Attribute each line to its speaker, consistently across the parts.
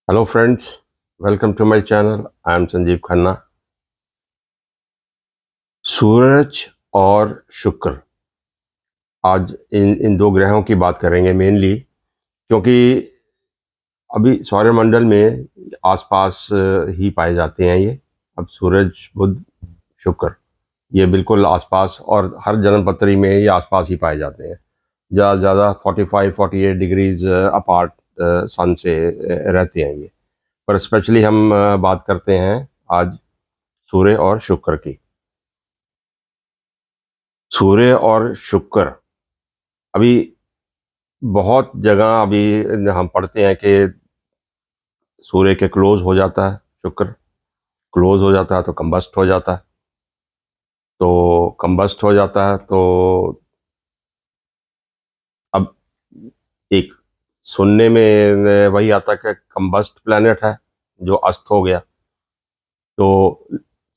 Speaker 1: Hello friends, welcome to my channel. I am Sanjeev Khanna. सूरज और शुक्र, आज इन दो ग्रहों की बात करेंगे मेनली, क्योंकि अभी सौरमंडल में आसपास ही पाए जाते हैं ये। अब सूरज, बुध, शुक्र, ये बिल्कुल आसपास, और हर जन्मपत्री में ये आसपास ही पाए जाते हैं। ज़्यादा ज़्यादा 45-48 डिग्रीज अपार्ट सन से रहते हैं ये। पर स्पेशली हम बात करते हैं आज सूर्य और शुक्र की। सूर्य और शुक्र, अभी बहुत जगह अभी हम पढ़ते हैं कि सूर्य के क्लोज हो जाता है, शुक्र क्लोज हो जाता है तो कंबस्ट हो जाता है। तो कंबस्ट हो जाता है तो अब एक सुनने में वही आता है कि कंबस्ट प्लेनेट है जो अस्त हो गया। तो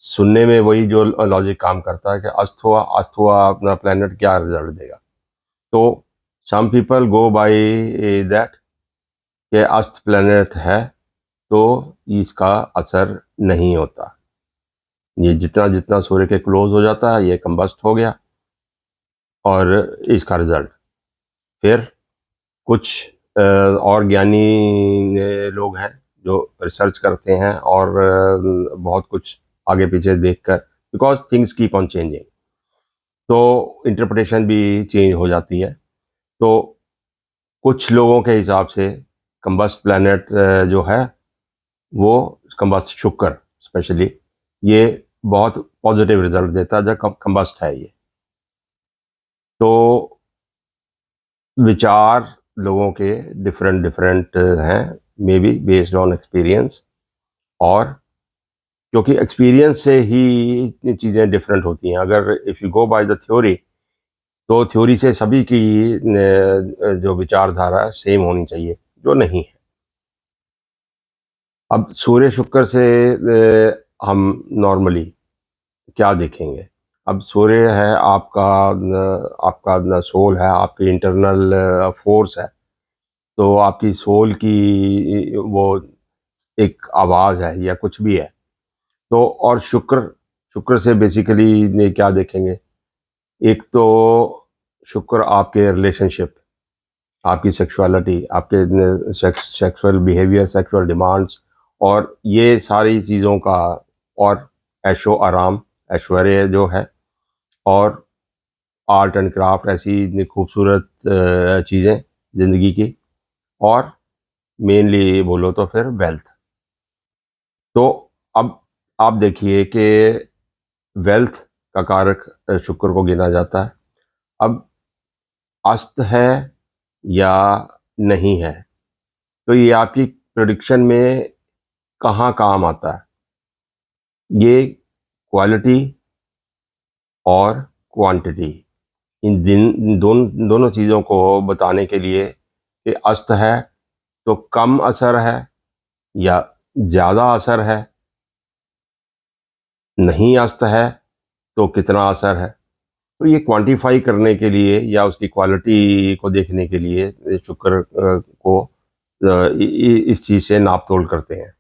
Speaker 1: सुनने में वही जो लॉजिक काम करता है कि अस्त हुआ अपना प्लेनेट क्या रिजल्ट देगा। तो some people go by that कि अस्त प्लेनेट है तो इसका असर नहीं होता। ये जितना जितना सूर्य के क्लोज हो जाता है ये कंबस्ट हो गया, और इसका रिजल्ट फिर कुछ और ज्ञानी लोग हैं जो रिसर्च करते हैं, और बहुत कुछ आगे पीछे देखकर, because things keep on changing, तो इंटरप्रिटेशन भी चेंज हो जाती है। तो कुछ लोगों के हिसाब से कंबस्ट प्लैनेट जो है वो कंबस्ट शुक्र स्पेशली, ये बहुत पॉजिटिव रिजल्ट देता है जब कंबस्ट है ये। तो विचार लोगों के डिफरेंट डिफरेंट हैं, may be based on experience, और क्योंकि एक्सपीरियंस से ही चीज़ें डिफरेंट होती हैं। अगर if you go by the theory, तो थ्योरी से सभी की जो विचारधारा सेम होनी चाहिए, जो नहीं है। अब सूर्य शुक्र से हम नॉर्मली क्या देखेंगे? अब सूर्य है आपका आपका सोल है, आपकी इंटरनल फोर्स है। तो आपकी सोल की वो एक आवाज़ है या कुछ भी है। तो और शुक्र, शुक्र से बेसिकली ने क्या देखेंगे? एक तो शुक्र आपके रिलेशनशिप, आपकी सेक्सुअलिटी, आपके सेक्सुअल बिहेवियर, सेक्सुअल डिमांड्स, और ये सारी चीज़ों का, और ऐशो आराम, ऐश्वर्य जो है, और आर्ट एंड क्राफ्ट, ऐसी इतनी खूबसूरत चीज़ें ज़िंदगी की, और मेनली बोलो तो फिर वेल्थ। तो अब आप देखिए कि वेल्थ का कारक शुक्र को गिना जाता है। अब अस्त है या नहीं है, तो ये आपकी प्रेडिक्शन में कहाँ काम आता है? ये क्वालिटी और क्वांटिटी, इन दोनों चीज़ों को बताने के लिए कि अस्त है तो कम असर है या ज़्यादा असर है, नहीं अस्त है तो कितना असर है। तो ये क्वांटिफाई करने के लिए या उसकी क्वालिटी को देखने के लिए शुक्र को इस चीज़ से नाप तोल करते हैं।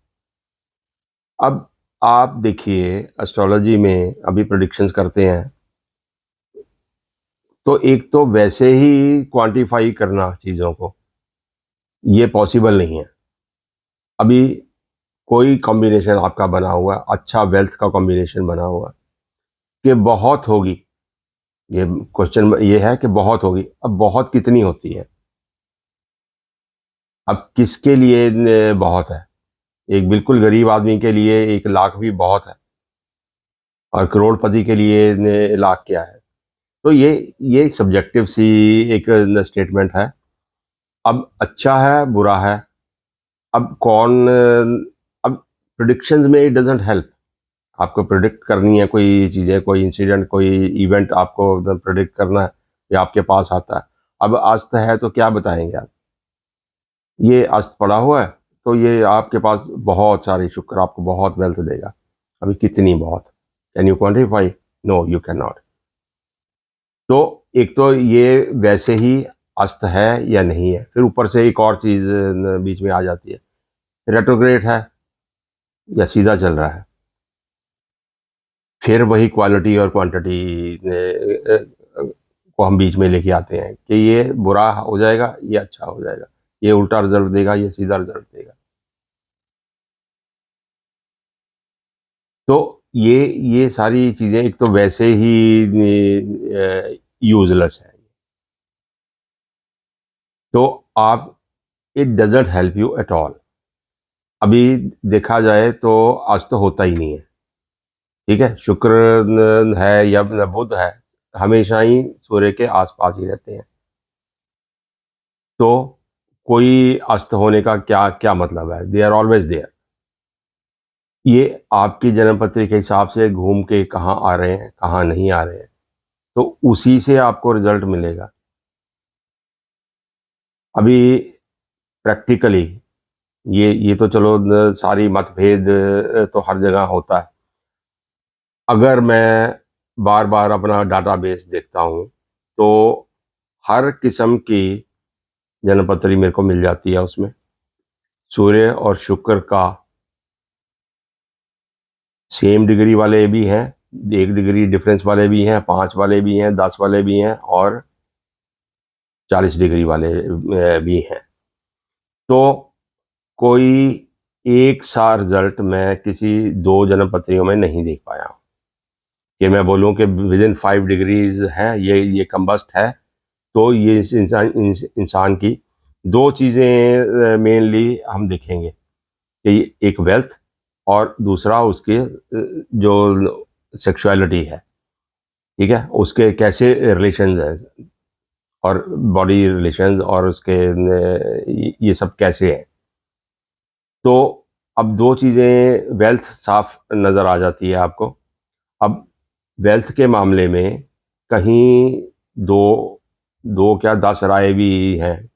Speaker 1: अब आप देखिए, एस्ट्रोलॉजी में अभी प्रेडिक्शंस करते हैं, तो एक तो वैसे ही क्वांटिफाई करना चीज़ों को, ये पॉसिबल नहीं है। अभी कोई कॉम्बिनेशन आपका बना हुआ है, अच्छा वेल्थ का कॉम्बिनेशन बना हुआ है कि बहुत होगी। ये क्वेश्चन ये है कि बहुत होगी, अब बहुत कितनी होती है? अब किसके लिए बहुत है? एक बिल्कुल गरीब आदमी के लिए 1 लाख भी बहुत है, और करोड़पति के लिए लाख क्या है? तो ये सब्जेक्टिव सी एक स्टेटमेंट है। अब अच्छा है, बुरा है, अब कौन अब प्रिडिक्शंस में इट डजंट हेल्प। आपको प्रिडिक्ट करनी है कोई चीज़ें, कोई इंसिडेंट, कोई इवेंट आपको प्रिडिक्ट करना है, ये आपके पास आता है। अब अस्त है तो क्या बताएंगे आप? ये अस्त पड़ा हुआ है तो ये आपके पास बहुत सारी, शुक्र आपको बहुत वेल्थ देगा। अभी कितनी बहुत? Can you quantify? No, you can not. तो एक तो ये वैसे ही अस्त है या नहीं है, फिर ऊपर से एक और चीज़ बीच में आ जाती है रेट्रोग्रेड है या सीधा चल रहा है। फिर वही क्वालिटी और क्वांटिटी को हम बीच में लेके आते हैं कि ये बुरा हो जाएगा, ये अच्छा हो जाएगा, ये उल्टा रिजल्ट देगा, ये सीधा रिजल्ट देगा। तो ये सारी चीजें एक तो वैसे ही यूजलेस है। तो आप, it doesn't help you at all. अभी देखा जाए तो अस्त होता ही नहीं है। ठीक है, शुक्र है या बुध है, हमेशा ही सूर्य के आसपास ही रहते हैं। तो कोई अस्त होने का क्या क्या मतलब है? They are always there. ये आपकी जन्मपत्री के हिसाब से घूम के कहाँ आ रहे हैं, कहाँ नहीं आ रहे हैं, तो उसी से आपको रिजल्ट मिलेगा। अभी प्रैक्टिकली ये तो चलो सारी मतभेद तो हर जगह होता है। अगर मैं बार बार अपना डाटाबेस देखता हूँ तो हर किस्म की जन्मपत्री मेरे को मिल जाती है। उसमें सूर्य और शुक्र का सेम डिग्री वाले भी हैं, 1 डिग्री डिफरेंस वाले भी हैं, 5 वाले भी हैं, 10 वाले भी हैं और 40 डिग्री वाले भी हैं। तो कोई एक सा रिजल्ट मैं किसी 2 जन्मपत्रियों में नहीं देख पाया हूं कि मैं बोलूं कि विद इन 5 डिग्रीज है, ये कम्बस्ट है। तो ये इस इंसान की दो चीज़ें मेनली हम देखेंगे कि एक वेल्थ और दूसरा उसके जो सेक्सुअलिटी है। ठीक है, उसके कैसे रिलेशंस है और बॉडी रिलेशंस और उसके ये सब कैसे है। तो अब दो चीज़ें, वेल्थ साफ नज़र आ जाती है आपको। अब वेल्थ के मामले में कहीं दो दो क्या 10 राय भी हैं,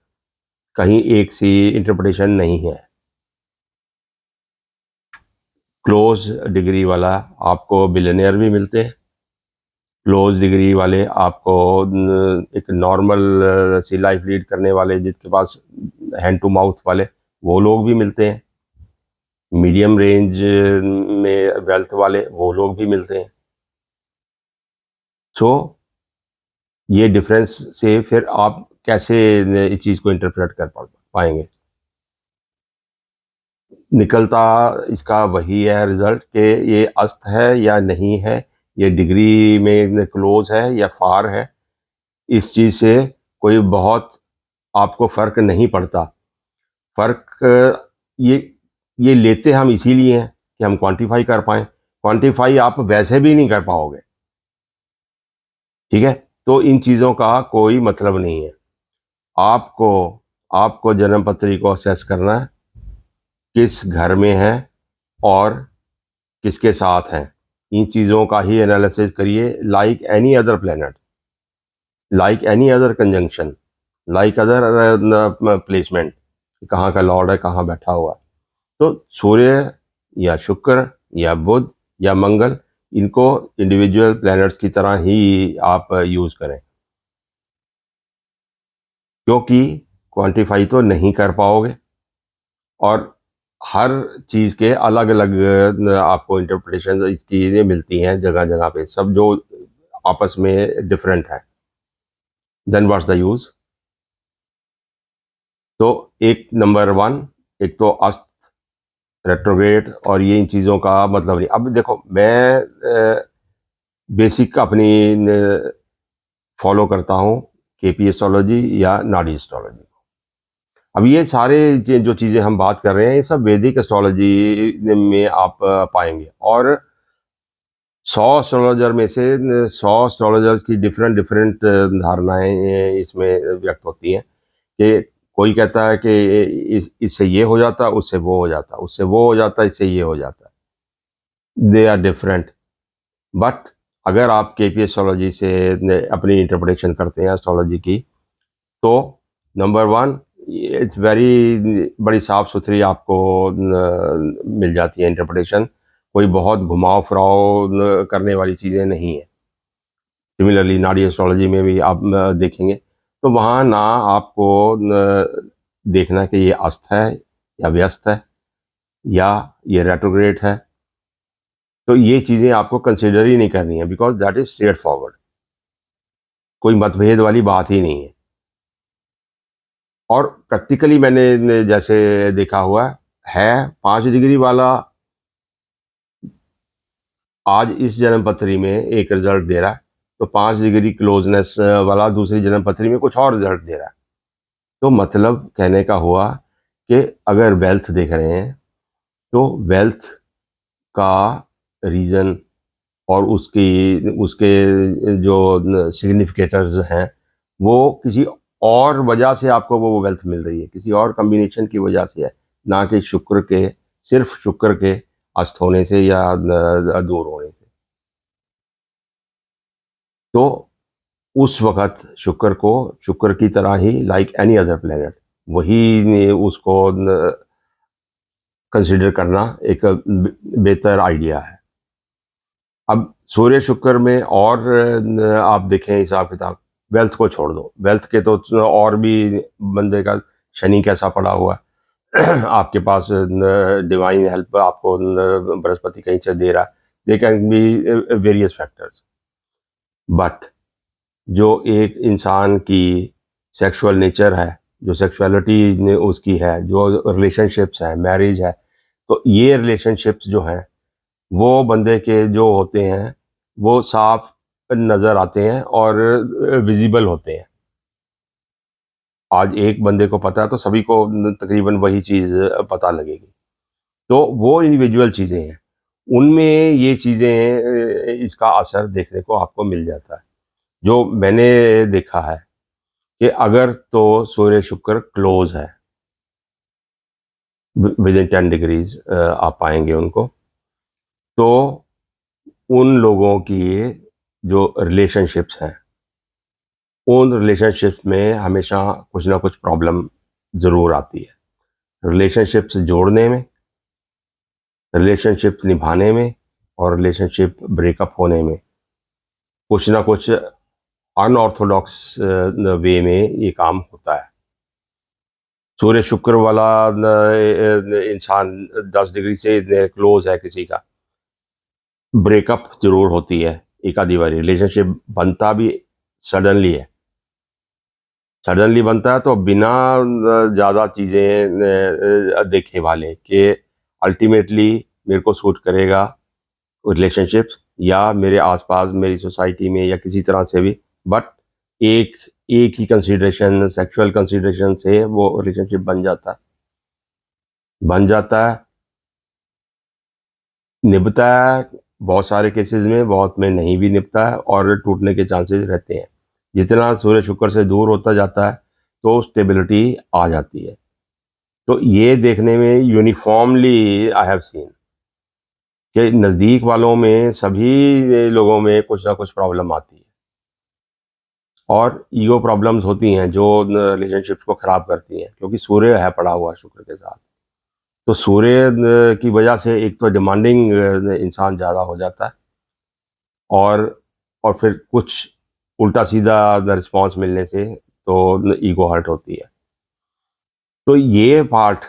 Speaker 1: कहीं एक सी इंटरप्रिटेशन नहीं है। क्लोज डिग्री वाला आपको बिलियनियर भी मिलते हैं, क्लोज डिग्री वाले आपको एक नॉर्मल सी लाइफ लीड करने वाले जिसके पास हैंड टू माउथ वाले वो लोग भी मिलते हैं, मीडियम रेंज में वेल्थ वाले वो लोग भी मिलते हैं। सो ये डिफरेंस से फिर आप कैसे इस चीज़ को इंटरप्रेट कर पाएंगे? निकलता इसका वही है रिजल्ट कि ये अस्त है या नहीं है, ये डिग्री में क्लोज है या फार है। इस चीज़ से कोई बहुत आपको फ़र्क नहीं पड़ता। फ़र्क ये ये लेते हम इसीलिए हैं कि हम क्वांटिफाई कर पाएँ। क्वांटिफाई आप वैसे भी नहीं कर पाओगे। ठीक है? तो इन चीज़ों का कोई मतलब नहीं है। आपको आपको जन्मपत्री को असेस करना है, किस घर में है और किसके साथ हैं। इन चीज़ों का ही एनालिसिस करिए, like any other planet, like any other conjunction, like other placement, कहाँ का लॉर्ड है, कहाँ बैठा हुआ है। तो सूर्य या शुक्र या बुध या मंगल, इनको इंडिविजुअल प्लैनेट्स की तरह ही आप यूज़ करें, क्योंकि क्वांटिफाई तो नहीं कर पाओगे और हर चीज़ के अलग अलग आपको इंटरप्रिटेशन इसकी मिलती हैं जगह जगह पे, सब जो आपस में डिफरेंट है। Then what's the use? तो एक नंबर वन, एक तो अस्त, रेट्रोग्रेड और ये इन चीज़ों का मतलब नहीं। अब देखो, मैं बेसिक अपनी फॉलो करता हूँ केपी एस्ट्रोलॉजी या नाडी एस्ट्रोलॉजी। अब ये सारे जो चीज़ें हम बात कर रहे हैं ये सब वैदिक एस्ट्रोलॉजी में आप पाएंगे। और 100 एस्ट्रोलॉजर में से 100 एस्ट्रोलॉजर्स की डिफरेंट डिफरेंट धारणाएं इसमें व्यक्त होती हैं कि कोई कहता है कि इससे ये हो जाता, उससे वो हो जाता, उससे वो हो जाता, इससे ये हो जाता। They are different. बट अगर आप केपी एस्ट्रोलॉजी से अपनी इंटरप्रिटेशन करते हैं एस्ट्रोलॉजी की, तो नंबर वन, इट्स वेरी बड़ी साफ सुथरी आपको मिल जाती है इंटरप्रिटेशन। कोई बहुत घुमाव फिराव करने वाली चीज़ें नहीं है। सिमिलरली नाड़ी एस्ट्रोलॉजी में भी आप देखेंगे तो वहाँ ना आपको देखना कि ये अस्त है या व्यस्त है, या ये रेट्रोग्रेड है, तो ये चीज़ें आपको कंसिडर ही नहीं करनी है, because that is straight forward, कोई मतभेद वाली बात ही नहीं है। और प्रैक्टिकली मैंने जैसे देखा हुआ है 5 डिग्री वाला आज इस जन्मपत्री में एक रिजल्ट दे रहा है, तो 5 डिग्री क्लोजनेस वाला दूसरी जन्मपत्री में कुछ और रिजल्ट दे रहा है। तो मतलब कहने का हुआ कि अगर वेल्थ देख रहे हैं तो वेल्थ का रीजन और उसकी उसके जो सिग्निफिकेटर्स हैं वो किसी और वजह से आपको वो वेल्थ मिल रही है, किसी और कम्बिनेशन की वजह से है, ना कि शुक्र के, सिर्फ शुक्र के अस्त होने से या दूर होने से। तो उस वक़्त शुक्र की तरह ही लाइक एनी अदर प्लैनेट वही उसको कंसीडर करना एक बेहतर आइडिया है। अब सूर्य शुक्र में और आप देखें हिसाब किताब, वेल्थ को छोड़ दो, वेल्थ के तो और भी बंदे का शनि कैसा पड़ा हुआ है आपके पास डिवाइन हेल्प आपको बृहस्पति कहीं से दे रहा है, they can be various factors. But जो एक इंसान की सेक्सुअल नेचर है, जो सेक्सुअलिटी उसकी है, जो रिलेशनशिप्स है, मैरिज है, तो ये रिलेशनशिप्स जो हैं वो बंदे के जो होते हैं वो साफ नज़र आते हैं और विजिबल होते हैं। आज एक बंदे को पता है तो सभी को तकरीबन वही चीज़ पता लगेगी। तो वो इंडिविजुअल चीज़ें हैं, उनमें ये चीज़ें इसका असर देखने को आपको मिल जाता है। जो मैंने देखा है कि अगर तो सूर्य शुक्र क्लोज है विद इन 10 डिग्रीज आप पाएंगे उनको, तो उन लोगों की जो रिलेशनशिप्स हैं उन रिलेशनशिप्स में हमेशा कुछ ना कुछ प्रॉब्लम ज़रूर आती है, रिलेशनशिप्स जोड़ने में, रिलेशनशिप निभाने में और रिलेशनशिप ब्रेकअप होने में कुछ ना कुछ अनऑर्थोडॉक्स वे में ये काम होता है। सूर्य शुक्र वाला इंसान 10 डिग्री से क्लोज है किसी का, ब्रेकअप जरूर होती है, एक आधी बार रिलेशनशिप बनता भी सडनली है, सडनली बनता है तो बिना ज़्यादा चीज़ें देखे वाले कि अल्टीमेटली मेरे को सूट करेगा रिलेशनशिप्स या मेरे आसपास मेरी सोसाइटी में या किसी तरह से भी, बट एक एक ही कंसीडरेशन, सेक्सुअल कंसीडरेशन से वो रिलेशनशिप बन जाता है, निभता है, बहुत सारे केसेस में, बहुत में नहीं भी निभता है और टूटने के चांसेस रहते हैं। जितना सूर्य शुक्र से दूर होता जाता है तो स्टेबिलिटी आ जाती है। तो ये देखने में यूनिफॉर्मली आई हैव सीन कि नज़दीक वालों में सभी लोगों में कुछ ना कुछ प्रॉब्लम आती है और ईगो प्रॉब्लम्स होती हैं जो रिलेशनशिप्स को ख़राब करती हैं, क्योंकि सूर्य है पड़ा हुआ शुक्र के साथ। तो सूर्य की वजह से एक तो डिमांडिंग इंसान ज़्यादा हो जाता है और और फिर कुछ उल्टा सीधा रिस्पॉन्स मिलने से तो ईगो हर्ट होती है। तो ये पार्ट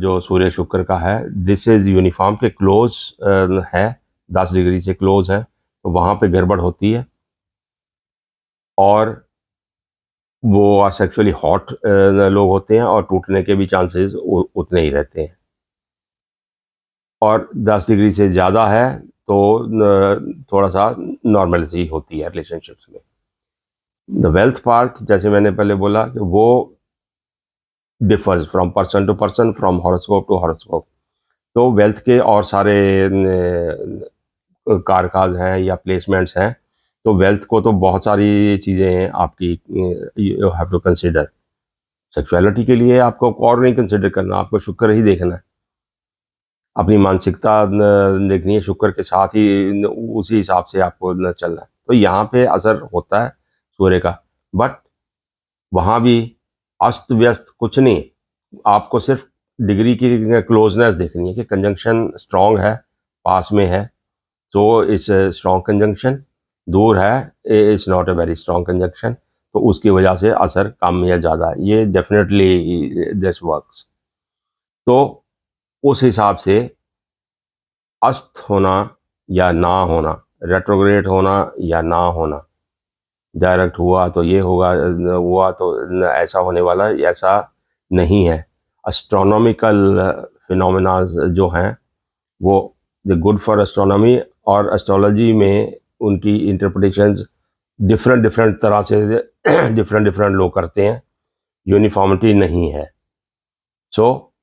Speaker 1: जो सूर्य शुक्र का है, दिस इज़ यूनिफॉर्म के क्लोज है, 10 डिग्री से क्लोज है, तो वहाँ पे गड़बड़ होती है और वो सेक्सुअली हॉट लोग होते हैं और टूटने के भी चांसेस उतने ही रहते हैं। और 10 डिग्री से ज़्यादा है तो थोड़ा सा नॉर्मलिटी होती है रिलेशनशिप्स में। द वेल्थ पार्ट जैसे मैंने पहले बोला कि वो differs from person to person, from horoscope to horoscope. तो वेल्थ के और सारे कारकाज हैं या प्लेसमेंट्स हैं, तो वेल्थ को तो बहुत सारी चीज़ें हैं आपकी, you have to consider. Sexuality के लिए आपको और नहीं कंसिडर करना, आपको शुक्र ही देखना है, अपनी मानसिकता देखनी है, शुक्र के साथ ही उसी हिसाब से आपको चलना है। तो यहाँ पे असर होता है सूर्य का, बट वहाँ भी अस्त व्यस्त कुछ नहीं, आपको सिर्फ डिग्री की क्लोजनेस देखनी है कि कंजंक्शन स्ट्रांग है, पास में है तो इट्स स्ट्रांग कंजंक्शन, दूर है it's not a very strong conjunction, तो उसकी वजह से असर कम या ज़्यादा, ये डेफिनेटली दिस वर्क्स। तो उस हिसाब से अस्त होना या ना होना, रेट्रोग्रेड होना या ना होना, डायरेक्ट हुआ तो ये होगा, हुआ तो ऐसा होने वाला, ऐसा नहीं है। एस्ट्रोनॉमिकल फिनोमेना जो हैं वो द गुड फॉर एस्ट्रोनॉमी, और एस्ट्रोलॉजी में उनकी इंटरप्रिटेशंस डिफरेंट डिफरेंट तरह से डिफरेंट डिफरेंट लोग करते हैं, यूनिफॉर्मिटी नहीं है। सो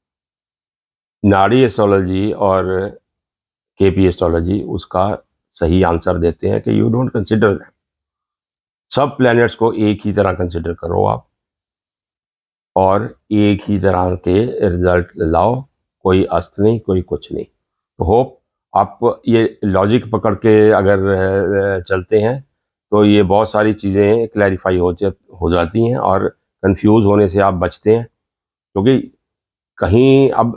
Speaker 1: नाड़ी एस्ट्रोलॉजी और केपी एस्ट्रोलॉजी उसका सही आंसर देते हैं कि यू डोंट कंसिडर सब प्लैनेट्स को एक ही तरह कंसिडर करो आप, और एक ही तरह के रिजल्ट लाओ, कोई अस्त नहीं, कोई कुछ नहीं। तो होप आप ये लॉजिक पकड़ के अगर चलते हैं तो ये बहुत सारी चीज़ें क्लैरिफाई हो जाती हैं, और कंफ्यूज होने से आप बचते हैं। क्योंकि कहीं अब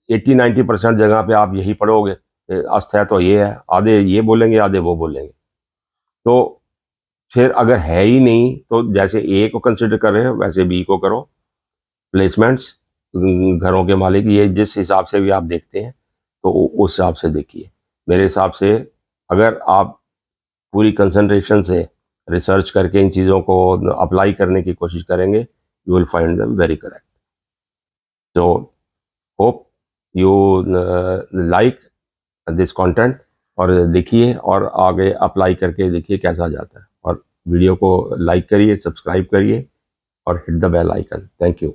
Speaker 1: 80-90% जगह पे आप यही पढ़ोगे, अस्त है तो ये है, आधे ये बोलेंगे आधे वो बोलेंगे। तो फिर अगर है ही नहीं तो जैसे ए को कंसिडर कर रहे हो वैसे बी को करो। प्लेसमेंट्स, घरों के मालिक, ये जिस हिसाब से भी आप देखते हैं तो उस हिसाब से देखिए। मेरे हिसाब से अगर आप पूरी कंसंट्रेशन से रिसर्च करके इन चीज़ों को अप्लाई करने की कोशिश करेंगे, you will find them very correct. तो hope you like this content, और देखिए और आगे अप्लाई करके देखिए कैसा जाता है। और वीडियो को लाइक करिए, सब्सक्राइब करिए और hit the bell icon. Thank you.